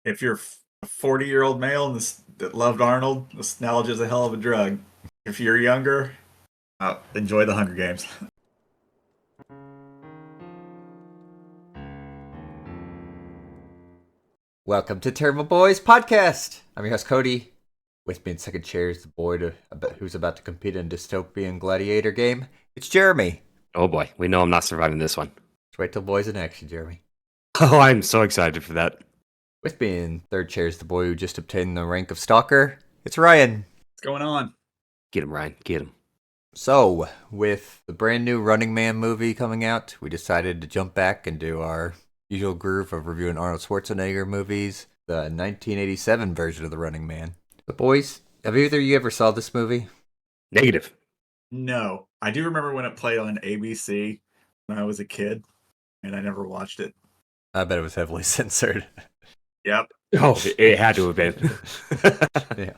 If you're a 40-year-old male that loved Arnold, nostalgia is a hell of a drug. If you're younger, enjoy the Hunger Games. Welcome to Tairimo Boys podcast. I'm your host Cody. With me in second chair is the boy who's about to compete in a dystopian gladiator game. It's Jeremy. Oh boy, we know I'm not surviving this one. Let's wait till boys in action, Jeremy. Oh, I'm so excited for that. With me in third chair is the boy who just obtained the rank of stalker. It's Ryan. What's going on? Get him, Ryan. Get him. So, with the brand new Running Man movie coming out, we decided to jump back and do our usual groove of reviewing Arnold Schwarzenegger movies, the 1987 version of the Running Man. The boys, have either of you ever saw this movie? Negative. No. I do remember when it played on ABC when I was a kid, and I never watched it. I bet it was heavily censored. Yep. Oh, it had to have been. Yeah.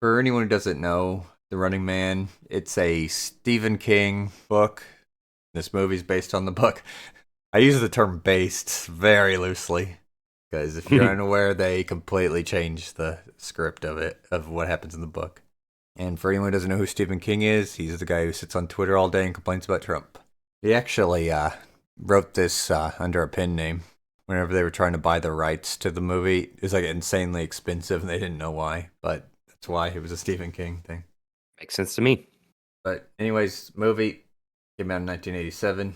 For anyone who doesn't know, The Running Man, it's a Stephen King book. This movie's based on the book. I use the term based very loosely, because if you're unaware, they completely changed the script of what happens in the book. And for anyone who doesn't know who Stephen King is, he's the guy who sits on Twitter all day and complains about Trump. He actually wrote this under a pen name. Whenever they were trying to buy the rights to the movie, it was like insanely expensive, and they didn't know why. But that's why it was a Stephen King thing. Makes sense to me. But anyways, movie came out in 1987.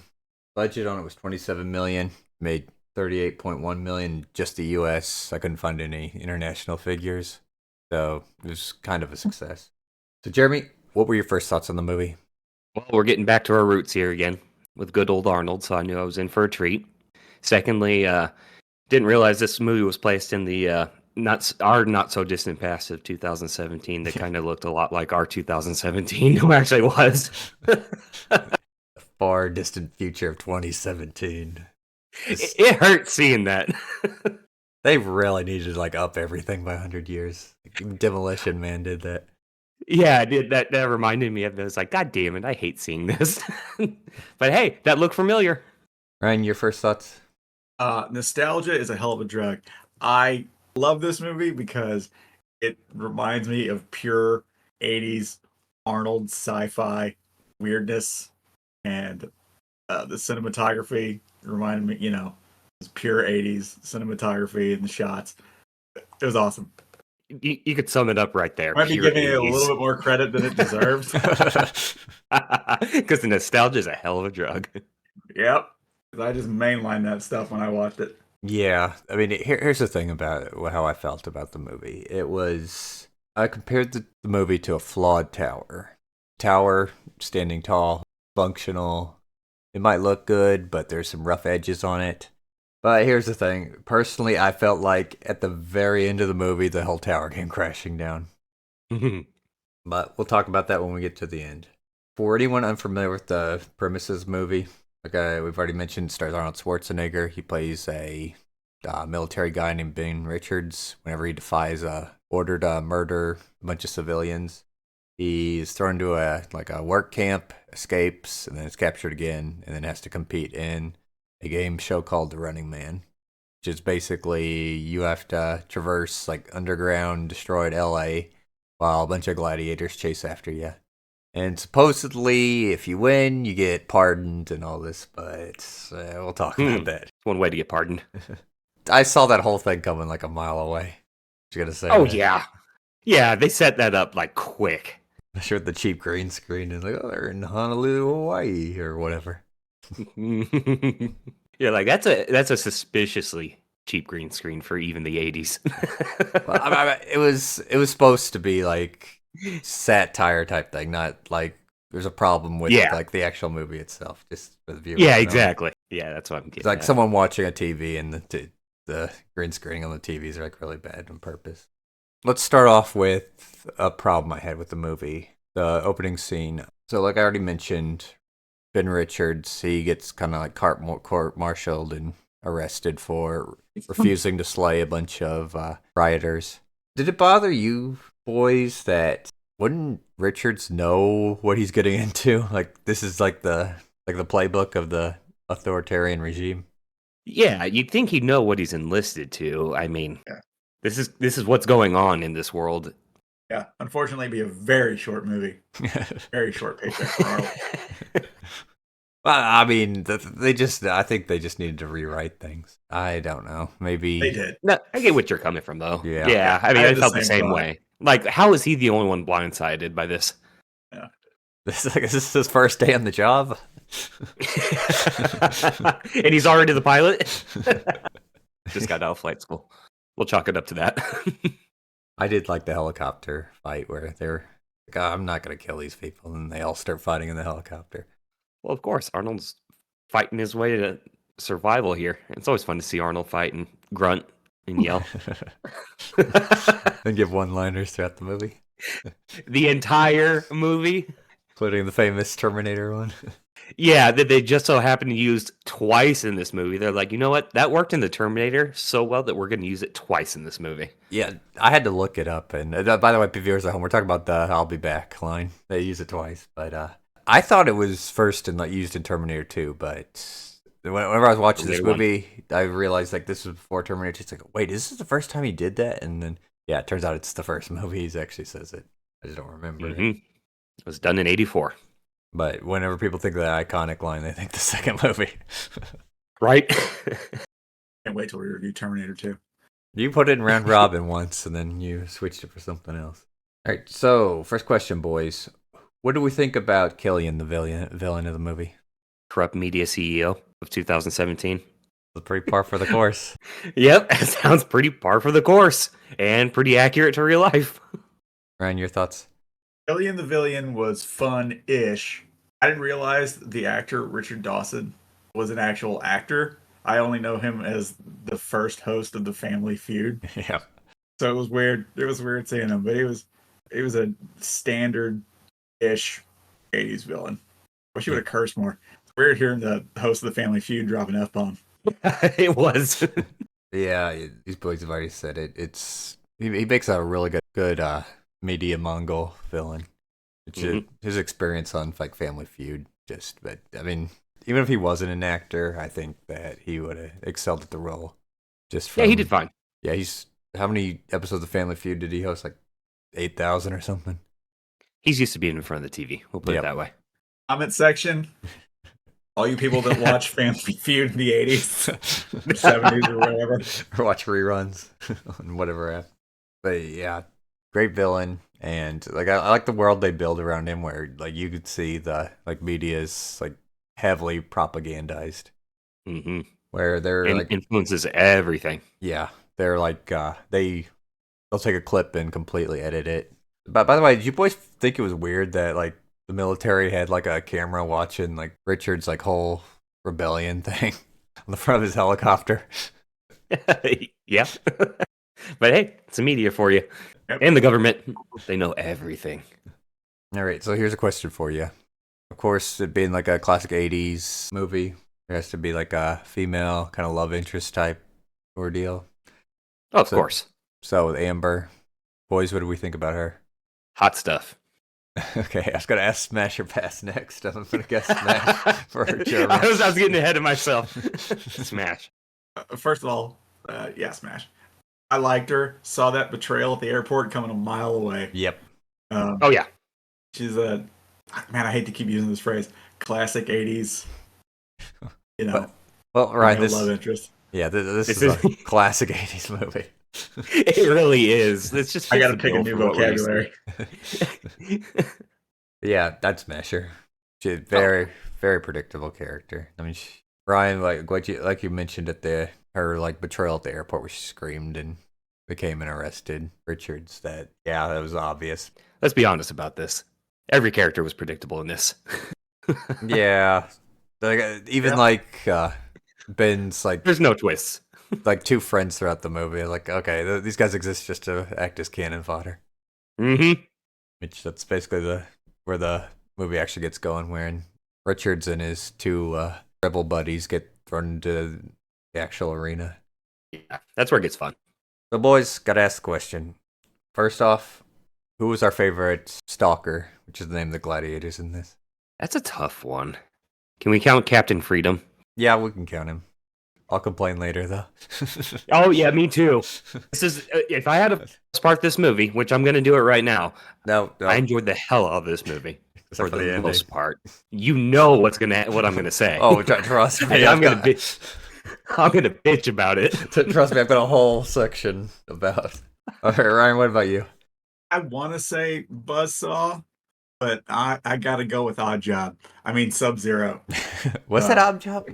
Budget on it was $27 million. Made $38.1 million just the U.S. I couldn't find any international figures, so it was kind of a success. So, Jeremy, what were your first thoughts on the movie? Well, we're getting back to our roots here again with good old Arnold, so I knew I was in for a treat. Secondly, didn't realize this movie was placed in the not so distant past of 2017. That kind of looked a lot like our 2017, who actually was. Far distant future of 2017. It hurt seeing that. They really needed to up everything by 100 years. Demolition Man did that. Yeah, I did. That reminded me of it. I was like, God damn it, I hate seeing this. But hey, that looked familiar. Ryan, your first thoughts? Nostalgia is a hell of a drug. I love this movie because it reminds me of pure 80s Arnold sci-fi weirdness, and the cinematography reminded me, it's pure 80s cinematography and the shots. It was awesome. You could sum it up right there. Might be giving it a little bit more credit than it deserves. Because the nostalgia is a hell of a drug. Yep. I just mainlined that stuff when I watched it. Yeah, I mean, here's the thing about it, how I felt about the movie. I compared the movie to a flawed tower. Tower, standing tall, functional. It might look good, but there's some rough edges on it. But here's the thing. Personally, I felt like at the very end of the movie, the whole tower came crashing down. But we'll talk about that when we get to the end. For anyone unfamiliar with the premises of the movie, we've already mentioned, stars Arnold Schwarzenegger. He plays a military guy named Ben Richards. Whenever he defies a order to murder a bunch of civilians, he's thrown to a work camp, escapes, and then is captured again, and then has to compete in a game show called The Running Man, which is basically you have to traverse underground, destroyed LA, while a bunch of gladiators chase after you. And supposedly, if you win, you get pardoned and all this, but we'll talk about that. One way to get pardoned. I saw that whole thing coming a mile away. What you gonna say? Oh, man? yeah. Yeah, they set that up quick. I'm sure the cheap green screen is they're in Honolulu, Hawaii, or whatever. Yeah, that's a suspiciously cheap green screen for even the 80s. Well, it was supposed to be satire type thing, not there's a problem with the actual movie itself, just for the viewer. Yeah, exactly. Yeah, that's what I'm getting. It's someone watching a TV and the green screening on the TVs are really bad on purpose. Let's start off with a problem I had with the movie, the opening scene. So like I already mentioned, Ben Richards, he gets kind of court-martialed and arrested for refusing to slay a bunch of rioters. Did it bother you boys that wouldn't Richards know what he's getting into? This is the playbook of the authoritarian regime. Yeah, you'd think he'd know what he's enlisted to. I mean, This is what's going on in this world. Yeah, unfortunately, it'd be a very short movie. Very short paycheck for Arnold. Well, I mean, I think they just needed to rewrite things. I don't know. Maybe They did. No, I get what you're coming from, though. Yeah. I mean, I I had the felt the same same thought. way. Like, how is he the only one blindsided by this? Yeah. is this his first day on the job? And he's already the pilot? Just got out of flight school. We'll chalk it up to that. I did like the helicopter fight where they're like, "Oh, I'm not going to kill these people," and they all start fighting in the helicopter. Well, of course, Arnold's fighting his way to survival here. It's always fun to see Arnold fight and grunt and yell. And give one-liners throughout the movie, The entire movie. including the famous Terminator one. Yeah, that they just so happen to use twice in this movie. They're like, you know what? That worked in the Terminator so well that we're going to use it twice in this movie. Yeah, I had to look it up. And by the way, viewers at home, we're talking about the "I'll be back" line. They use it twice, but I thought it was first and used in Terminator 2. But whenever I was watching this movie, I realized like this was before Terminator 2. It's like, wait, is this the first time he did that? And then yeah, it turns out it's the first movie he actually says it. I just don't remember. It was done in '84. But whenever people think of that iconic line, they think the second movie. Right? Can't wait till we review Terminator 2. You put it in round robin once, and then you switched it for something else. All right, so first question, boys. What do we think about Killian, the villain of the movie? Corrupt media CEO of 2017. It's pretty par for the course. Yep, it sounds pretty par for the course and pretty accurate to real life. Ryan, your thoughts? Alien the Villain was fun-ish. I didn't realize the actor Richard Dawson was an actual actor. I only know him as the first host of the Family Feud. Yeah. So it was weird. It was weird seeing him, but it was a standard-ish 80s villain. Wish he would have cursed more. It's weird hearing the host of the Family Feud drop an F-bomb. It was. Yeah, these boys have already said it. He makes a really good media Mongol villain. His experience on like Family Feud, but I mean, even if he wasn't an actor, I think that he would have excelled at the role. Yeah, he did fine. Yeah, how many episodes of Family Feud did he host? Like 8,000 or something. He's used to being in front of the TV. We'll put it that way. Comment section. All you people that watch Family Feud in the 80s, the 70s, or whatever. Or watch reruns on whatever app. But yeah, great villain. And like I like the world they build around him where like you could see the like media is like heavily propagandized. Mm-hmm. Where they're like influences everything. Yeah. They're like they'll take a clip and completely edit it. But by the way, did you boys think it was weird that like the military had like a camera watching like Richard's like whole rebellion thing on the front of his helicopter? Yeah. But hey, it's the media for you. Yep. And the government. They know everything. All right, so here's a question for you. Of course, it being like a classic 80s movie, there has to be like a female kind of love interest type ordeal. Oh, of course. So with Amber, boys, what do we think about her? Hot stuff. Okay, I was going to ask Smash or Pass next. I'm going to guess Smash for her. I was getting ahead of myself. Smash. First of all, yeah, Smash. I liked her. Saw that betrayal at the airport coming a mile away. Yep. Oh, yeah. She's man, I hate to keep using this phrase. Classic 80s. You know. Well, right. This love interest. Yeah, this is a classic 80s movie. It really is. It's just I got to pick a new vocabulary. Yeah, that's Smasher. She's very predictable character. I mean, Ryan, like you mentioned at her like betrayal at the airport where she screamed and became and arrested Richards. That was obvious. Let's be honest about this. Every character was predictable in this. Yeah, Ben's like there's no twists. Like two friends throughout the movie. Like, okay, these guys exist just to act as cannon fodder. Mm-hmm. Which that's basically where the movie actually gets going, wherein Richards and his two rebel buddies get thrown into the actual arena. Yeah, that's where it gets fun. So, boys, gotta ask the question. First off, who was our favorite stalker, which is the name of the gladiators in this? That's a tough one. Can we count Captain Freedom? Yeah, we can count him. I'll complain later though. Oh yeah, me too. This is if I had to spark this movie, which I'm going to do it right now. No, I enjoyed the hell out of this movie except for the ending. most part. You know what I'm going to say. Oh, trust me, I'm going to bitch about it. Trust me, I've got a whole section about. All right, Ryan, what about you? I want to say Buzzsaw, but I got to go with Odd Job. I mean, Sub-Zero. Was that Odd Job?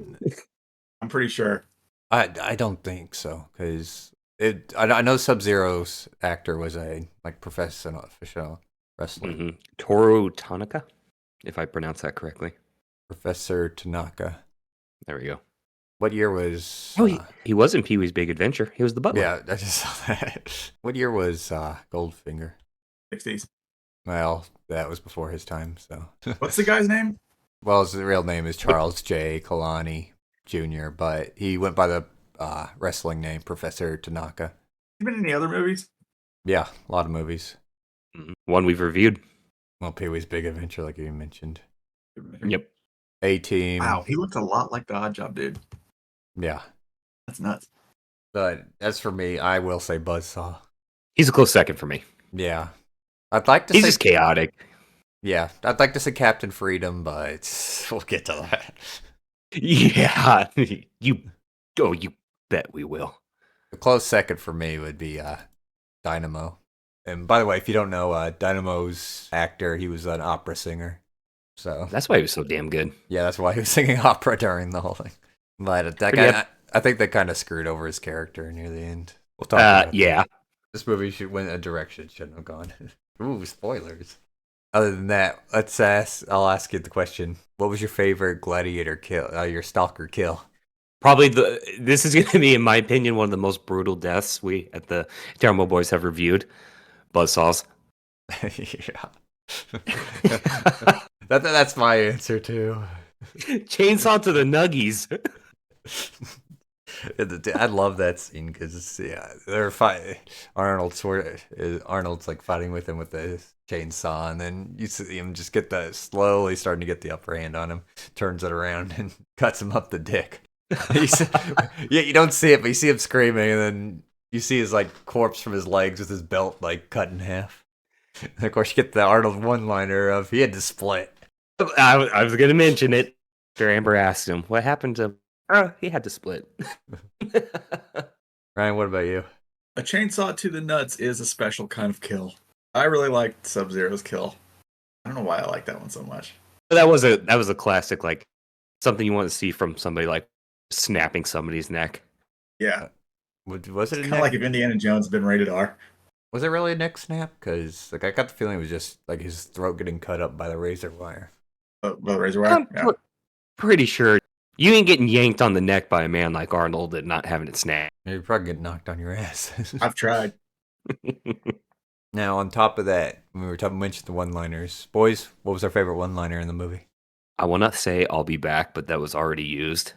I'm pretty sure. I don't think so, because I know Sub-Zero's actor was a professional wrestler. Mm-hmm. Toru Tanaka, if I pronounce that correctly. Professor Tanaka. There we go. What year was... Oh, he was in Pee-wee's Big Adventure. He was the butler. Yeah, I just saw that. What year was Goldfinger? 60s. Well, that was before his time, so... What's the guy's name? Well, his real name is Charles J. Kalani Jr., but he went by the wrestling name Professor Tanaka. You been in any other movies? Yeah, a lot of movies. One we've reviewed. Well, Pee-wee's Big Adventure, like you mentioned. Yep. A-Team. Wow, he looked a lot like the Odd Job dude. Yeah. That's nuts. But as for me, I will say Buzzsaw. He's a close second for me. Yeah. I'd like to He's say... just chaotic. Yeah, I'd like to say Captain Freedom, but we'll get to that. Yeah. You bet we will. A close second for me would be Dynamo. And by the way, if you don't know, Dynamo's actor, he was an opera singer. So That's why he was so damn good. yeah, that's why he was singing opera during the whole thing. But that guy, I think they kind of screwed over his character near the end. We'll talk about it. Yeah. This movie went a direction it shouldn't have gone. Ooh, spoilers. Other than that, I'll ask you the question. What was your favorite gladiator kill, your stalker kill? Probably this is going to be, in my opinion, one of the most brutal deaths we at the Tairimo Boys have reviewed. Buzzsaws. Yeah. That's my answer too. Chainsaw to the nuggies. I love that scene because they're fighting. Arnold's like fighting with him with the chainsaw, and then you see him just slowly starting to get the upper hand on him. Turns it around and cuts him up the dick. Yeah, you don't see it, but you see him screaming, and then you see his corpse from his legs with his belt cut in half. And of course, you get the Arnold one-liner of he had to split. I was going to mention it. After Amber asked him, what happened to... Oh, he had to split. Ryan, what about you? A chainsaw to the nuts is a special kind of kill. I really liked Sub-Zero's kill. I don't know why I like that one so much. But that was a classic, something you want to see from somebody, snapping somebody's neck. Yeah. Was it Kind of like if Indiana Jones had been rated R. Was it really a neck snap? Because I got the feeling it was just his throat getting cut up by the razor wire. By the razor wire? Yeah. Pretty sure you ain't getting yanked on the neck by a man like Arnold and not having it snap. You'd probably get knocked on your ass. I've tried. Now, on top of that, when we were mentioning the one-liners, boys, what was our favorite one-liner in the movie? I want to say I'll be back, but that was already used.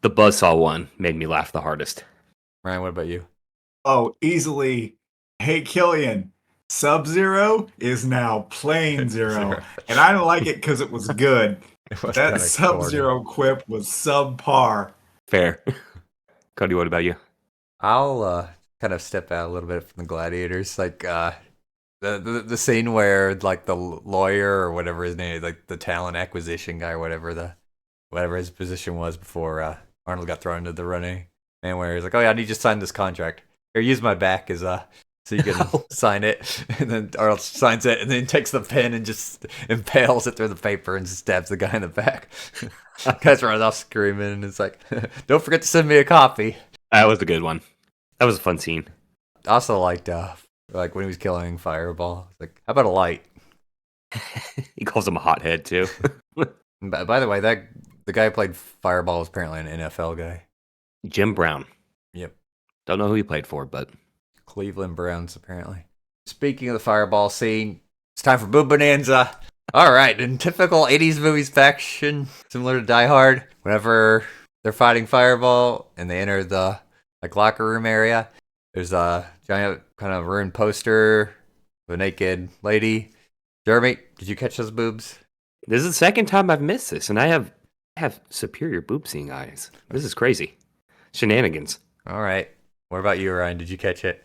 The Buzzsaw one made me laugh the hardest. Ryan, what about you? Oh, easily. Hey, Killian, Sub-Zero is now Plain Zero. And I don't like it because it was good. That Sub-Zero quip was subpar. Fair. Cody, what about you? I'll kind of step out a little bit from the gladiators. The scene where the lawyer or whatever his name is, the talent acquisition guy or whatever his position was before Arnold got thrown into the running, and where he's like, oh yeah, I need you to sign this contract. Here, use my back as so you can sign it. And then Arnold signs it and then takes the pen and just impales it through the paper and stabs the guy in the back. Guys runs off screaming, and it's like, don't forget to send me a copy. That was a good one. That was a fun scene. I also liked when he was killing Fireball. It's like, how about a light? He calls him a hothead too. By the way, the guy who played Fireball was apparently an NFL guy. Jim Brown. Yep. Don't know who he played for, but Cleveland Browns, apparently. Speaking of the Fireball scene, it's time for Boob Bonanza. All right, in typical 80s movies fashion, similar to Die Hard, whenever they're fighting Fireball and they enter the locker room area, there's a giant kind of ruined poster of a naked lady. Jeremy, did you catch those boobs? this is the second time I've missed this, and I have superior boob seeing eyes. This is crazy. shenanigans. All right. What about you, Ryan? Did you catch it?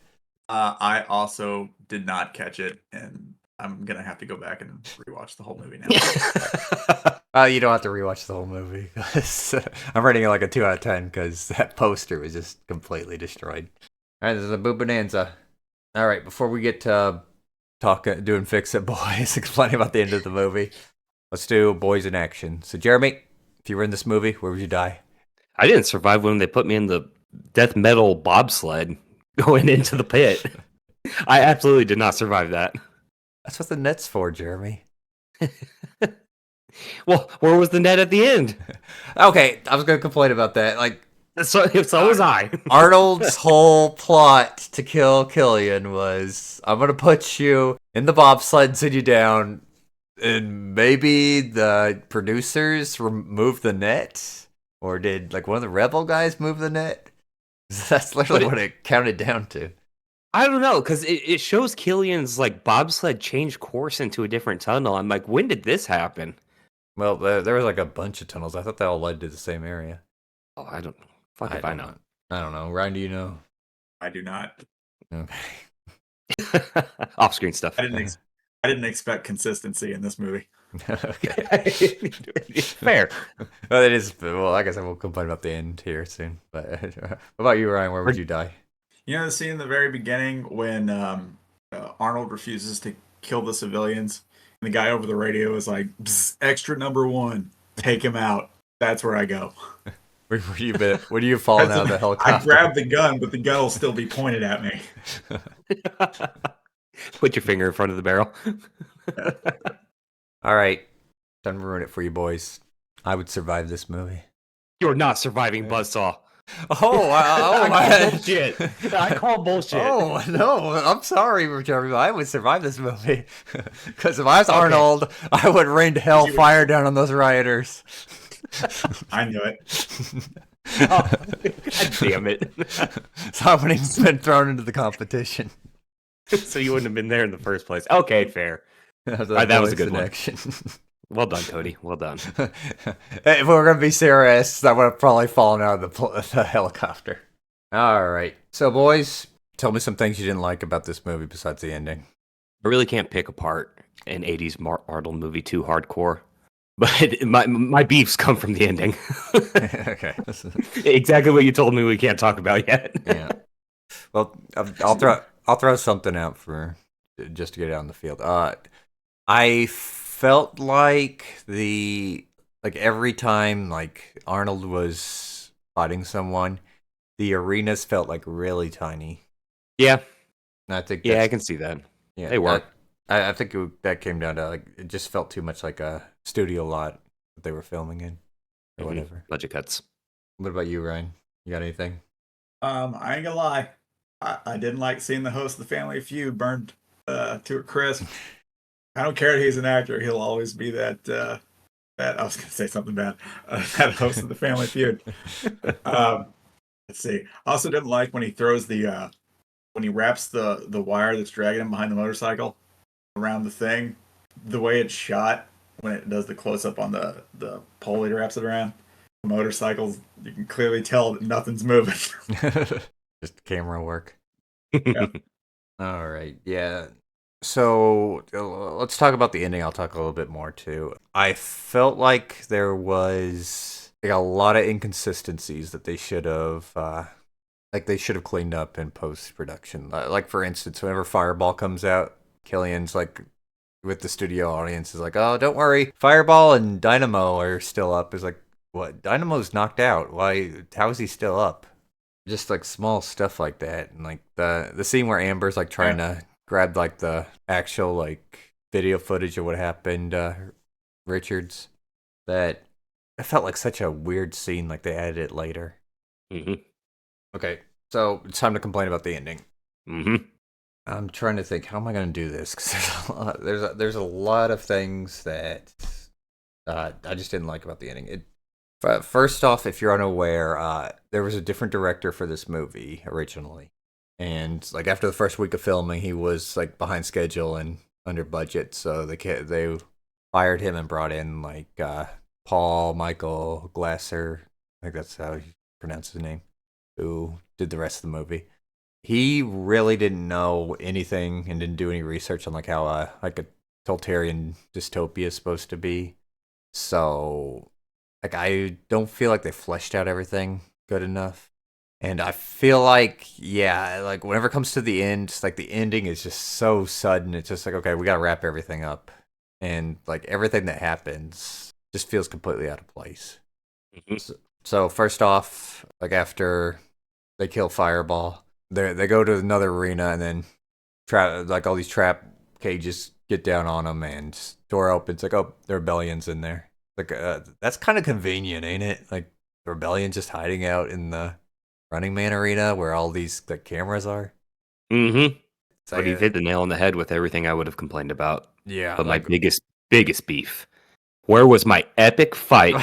I also did not catch it, and I'm gonna have to go back and rewatch the whole movie now. You don't have to rewatch the whole movie. 'Cause I'm rating it like a 2 out of 10 because that poster was just completely destroyed. All right, this is a Boo Bonanza. All right, before we get to doing Fix It Boys, explaining about the end of the movie, let's do Boys in Action. So, Jeremy, if you were in this movie, where would you die? I didn't survive when they put me in the death metal bobsled going into the pit. I absolutely did not survive that. That's what the net's for, Jeremy. Well, where was the net at the end? Okay, I was going to complain about that. Like, So was I. Arnold's whole plot to kill Killian was, I'm going to put you in the bobsled and send you down, and maybe the producers moved the net? Or did, like, one of the rebel guys move the net? That's literally what it counted down to. I don't know, because it shows Killian's like bobsled change course into a different tunnel. I'm like, when did this happen? Well, there was like a bunch of tunnels. I thought they all led to the same area. Oh, I don't know. Fuck if I know. I don't know. Ryan, do you know? I do not. Okay. Off-screen stuff. I didn't expect consistency in this movie. Okay. Fair. Well, it is. Well, like I said, we'll complain about the end here soon. But what about you, Ryan? Where would you die? You know the scene in the very beginning when Arnold refuses to kill the civilians, and the guy over the radio is like, "Extra number 1, take him out." That's where I go. Where do you fall out of the helicopter? I grab the gun, but the gun will still be pointed at me. Put your finger in front of the barrel. All right, time to ruin it for you boys. I would survive this movie. You're not surviving Buzzsaw. Bullshit. I call bullshit. Oh, no, I'm sorry, Jeremy, but I would survive this movie. Because if I was Arnold, I would rain hellfire down on those rioters. I knew it. Oh, God damn it. Somebody's been thrown into the competition. So you wouldn't have been there in the first place. Okay, fair. That was a good one. Well done, Cody. Well done. If we were going to be serious, I would have probably fallen out of the helicopter. All right. So, boys, tell me some things you didn't like about this movie besides the ending. I really can't pick apart an 80s Arnold movie too hardcore. But my beefs come from the ending. Okay. Exactly what you told me we can't talk about yet. Yeah. Well, I'll throw something out for just to get it out on the field. I felt like every time like Arnold was fighting someone, the arenas felt like really tiny. Yeah. And I think I can see that. Yeah, they were. I think that came down to like it just felt too much like a studio lot that they were filming in or whatever. Budget cuts. What about you, Ryan? You got anything? I ain't gonna lie. I didn't like seeing the host of the Family Feud burned to a crisp. I don't care that he's an actor; he'll always be that. I was gonna say something bad. That host of the Family Feud. Let's see. I also didn't like when he throws when he wraps the wire that's dragging him behind the motorcycle around the thing. The way it's shot when it does the close up on the pole he wraps it around. The motorcycles, you can clearly tell that nothing's moving. Just camera work. Yeah. All right. Yeah. So let's talk about the ending. I'll talk a little bit more too. I felt like there was like a lot of inconsistencies that they should have cleaned up in post production. Like for instance, whenever Fireball comes out, Killian's like with the studio audience is like, "Oh, don't worry, Fireball and Dynamo are still up." Is like, what? Dynamo's knocked out. Why? How is he still up? Just like small stuff like that, and like the scene where Amber's like trying to grab like the actual like video footage of what happened, Richards. That it felt like such a weird scene. Like they added it later. Mm-hmm. Okay, so it's time to complain about the ending. Mm-hmm. I'm trying to think, how am I going to do this? Because there's a lot of things that I just didn't like about the ending. First off, if you're unaware, there was a different director for this movie originally, and like after the first week of filming, he was like behind schedule and under budget, so they fired him and brought in like Paul Michael Glasser. I think that's how you pronounce his name. who did the rest of the movie. He really didn't know anything and didn't do any research on like how like a totalitarian dystopia is supposed to be. So like I don't feel like they fleshed out everything good enough. And I feel like, yeah, like whenever it comes to the end, it's like the ending is just so sudden. It's just like, okay, we gotta wrap everything up. And like everything that happens just feels completely out of place. Mhm. So first off, like after they kill Fireball, they go to another arena and then like all these trap cages get down on them and door opens like, oh, the rebellion's in there. Like that's kind of convenient, ain't it? Like the rebellion just hiding out in the Running Man arena where all these like cameras are. Mm-hmm. It's But like he hit the nail on the head with everything I would have complained about. yeah, But my like biggest beef. Where was my epic fight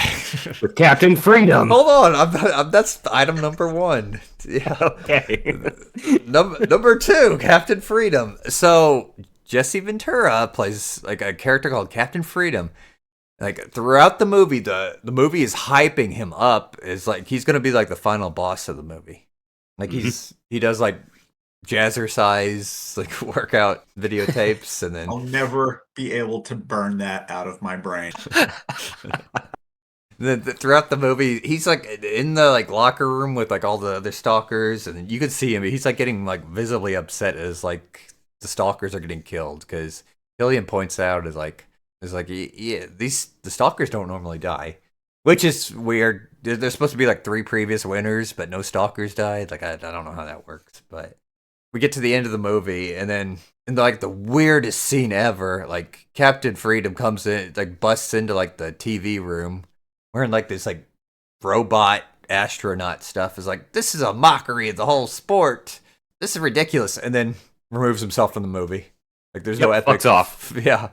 with Captain Freedom? hold on, that's item number one. Yeah. Okay. Number two, Captain Freedom. So Jesse Ventura plays like a character called Captain Freedom. Like throughout the movie, the movie is hyping him up as like he's gonna be like the final boss of the movie. Like he does like jazzercise like workout videotapes, and then I'll never be able to burn that out of my brain. throughout the movie, he's like in the like locker room with like all the other stalkers, and you can see him. He's like getting like visibly upset as like the stalkers are getting killed because Killian points out is like yeah, the stalkers don't normally die, which is weird. There's supposed to be like 3 previous winners, but no stalkers died. Like I don't know how that works, but we get to the end of the movie, and then in like the weirdest scene ever, like Captain Freedom comes in, like busts into like the TV room wearing like this like robot astronaut stuff. Is like, this is a mockery of the whole sport. This is ridiculous, and then removes himself from the movie. Like there's no epic fucks off. Yeah,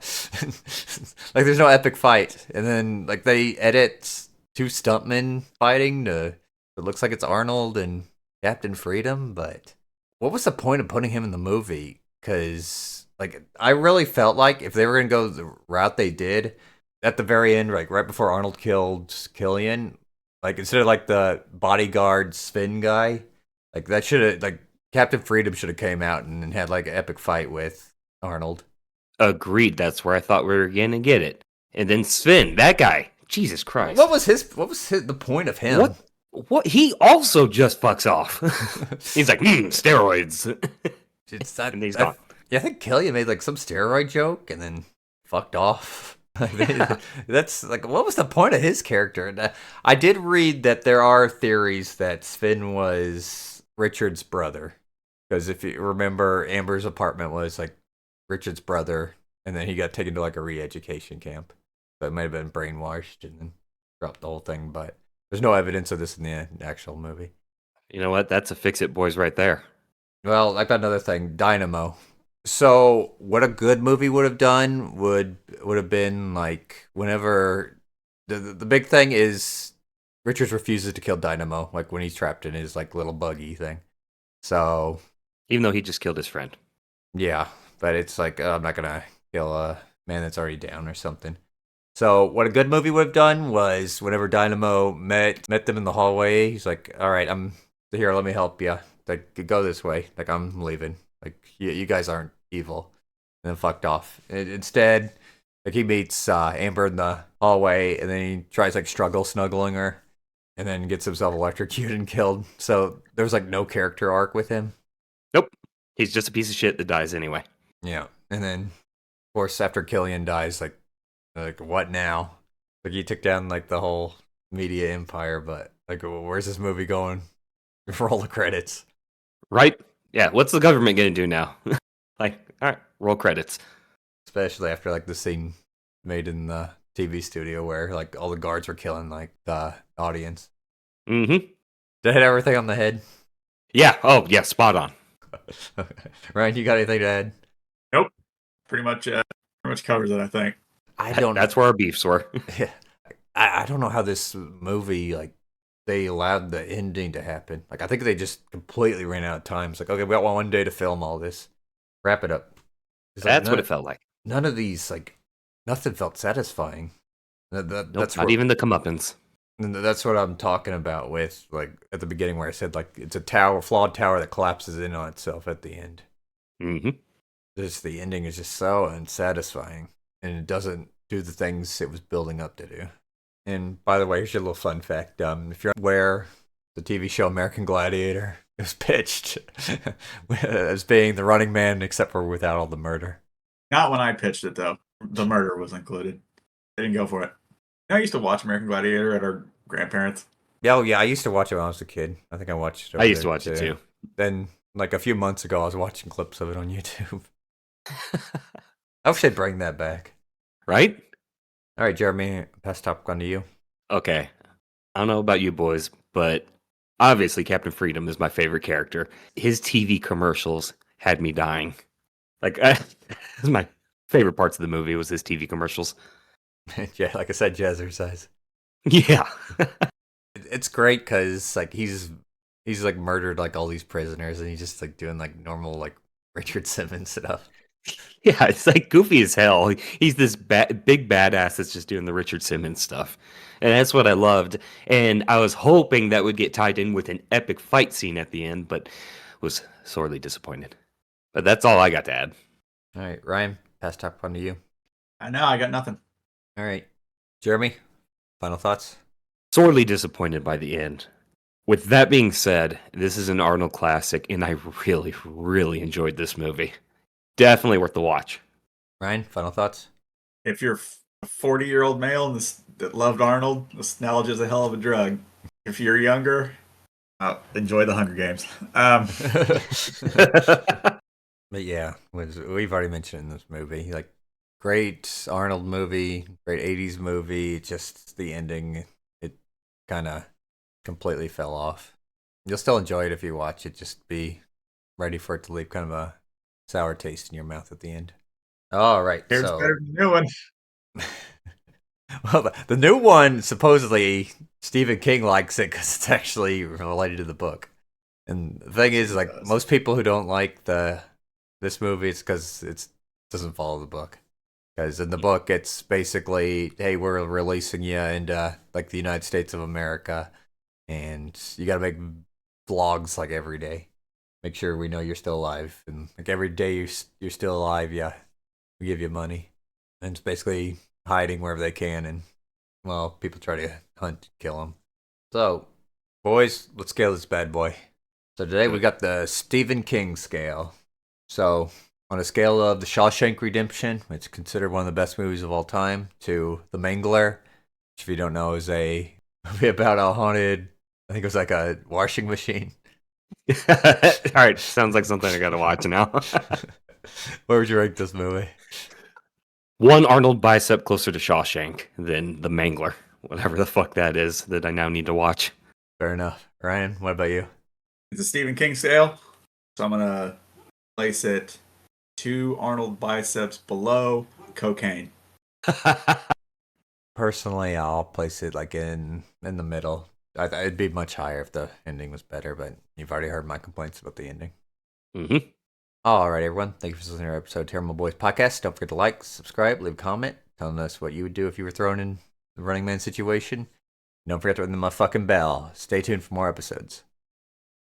like there's no epic fight, and then like they edit 2 stuntmen fighting to it looks like it's Arnold and Captain Freedom, but what was the point of putting him in the movie? Because like I really felt like if they were gonna go the route they did at the very end, like right before Arnold killed Killian, like instead of like the bodyguard Sven guy, like that should have like Captain Freedom should have came out and had like an epic fight with Arnold. Agreed. That's where I thought we were gonna get it. And then Sven, that guy. Jesus Christ. What was the point of him? What? He also just fucks off. He's like, steroids. It's not, And he's gone. Yeah, I think Killian made like some steroid joke and then fucked off. That's like, what was the point of his character? And, I did read that there are theories that Sven was Richard's brother, because if you remember, Amber's apartment was like Richard's brother, and then he got taken to like a re-education camp. So it might have been brainwashed and then dropped the whole thing, but there's no evidence of this in the actual movie. You know what? That's a fix-it boys right there. Well, I got another thing, Dynamo. So, what a good movie would have done would have been like whenever the big thing is Richards refuses to kill Dynamo, like when he's trapped in his like little buggy thing. So, Even though he just killed his friend. yeah, but it's like I'm not gonna kill a man that's already down or something. So, what a good movie would have done was whenever Dynamo met them in the hallway, he's like, "All right, I'm here. Let me help you. Like, go this way. Like, I'm leaving. Like, you guys aren't evil." And then fucked off. Instead, like he meets Amber in the hallway, and then he tries like struggle snuggling her, and then gets himself electrocuted and killed. So there's like no character arc with him. Nope. He's just a piece of shit that dies anyway. Yeah, and then of course after Killian dies, like what now? Like he took down like the whole media empire, but like where's this movie going? Roll the credits. Right? Yeah, what's the government gonna do now? Like, all right, roll credits. Especially after like the scene made in the TV studio where like all the guards were killing like the audience. Mm-hmm. Did I hit everything on the head? Yeah. Oh, yeah, spot on. Ryan, you got anything to add? Nope. Pretty much covers it, I think. I don't. That's where our beefs were. I don't know how this movie like they allowed the ending to happen. Like I think they just completely ran out of time. It's like, okay, we got one day to film all this. Wrap it up. That's what it felt like. None of these like nothing felt satisfying. Nope, That's not even the comeuppance. And that's what I'm talking about with, like, at the beginning where I said, like, it's a tower, flawed tower that collapses in on itself at the end. Mm-hmm. Just the ending is just so unsatisfying, and it doesn't do the things it was building up to do. And by the way, here's your little fun fact. If you're aware, the TV show American Gladiator, it was pitched as being the Running Man, except for without all the murder. Not when I pitched it, though. The murder was included. I didn't go for it. I used to watch American Gladiator at our grandparents'. Yeah, oh, yeah, I used to watch it when I was a kid. I think I watched it. I used to watch it too. Then, like a few months ago, I was watching clips of it on YouTube. I wish they'd bring that back. Right? All right, Jeremy, pass Top Gun to you. Okay. I don't know about you boys, but obviously Captain Freedom is my favorite character. His TV commercials had me dying. Like, that's my favorite parts of the movie was his TV commercials. Yeah, like I said, jazzercise. Yeah. It's great because like he's like murdered like all these prisoners, and he's just like doing like normal like Richard Simmons stuff. Yeah, it's like goofy as hell. He's this big badass that's just doing the Richard Simmons stuff. And that's what I loved. And I was hoping that would get tied in with an epic fight scene at the end, but was sorely disappointed. But that's all I got to add. All right, Ryan, pass Top Gun to you. I know, I got nothing. All right, Jeremy, final thoughts? Sorely disappointed by the end. With that being said, this is an Arnold classic, and I really, really enjoyed this movie. Definitely worth the watch. Ryan, final thoughts? If you're a 40-year-old male that loved Arnold, nostalgia is a hell of a drug. If you're younger, enjoy the Hunger Games. But yeah, we've already mentioned in this movie, like great Arnold movie, great 80s movie, just the ending, it kind of completely fell off. You'll still enjoy it if you watch it, just be ready for it to leave kind of a sour taste in your mouth at the end. All right, Here's so better than the new one. well, the new one, supposedly Stephen King likes it because it's actually related to the book. And the thing is, like, most people who don't like this movie, it's because it doesn't follow the book. Because in the book, it's basically, hey, we're releasing you into, like, the United States of America, and you got to make vlogs, like, every day. Make sure we know you're still alive. And, like, every day you're still alive, yeah, we give you money. And it's basically hiding wherever they can, and, well, people try to hunt, kill them. So, boys, let's scale this bad boy. So today we got the Stephen King scale. So, on a scale of The Shawshank Redemption, it's considered one of the best movies of all time, to The Mangler, which if you don't know is a movie about a haunted, I think it was like a washing machine. All right, sounds like something I got to watch now. Where would you rank this movie? One Arnold bicep closer to Shawshank than The Mangler, whatever the fuck that is that I now need to watch. Fair enough. Ryan, what about you? It's a Stephen King scale, so I'm going to place it 2 Arnold biceps below cocaine. Personally, I'll place it like in the middle. It'd be much higher if the ending was better, but you've already heard my complaints about the ending. Mm-hmm. All right, everyone. Thank you for listening to our episode of Tairimo Boys podcast. Don't forget to like, subscribe, leave a comment, telling us what you would do if you were thrown in the Running Man situation. Don't forget to ring the motherfucking bell. Stay tuned for more episodes.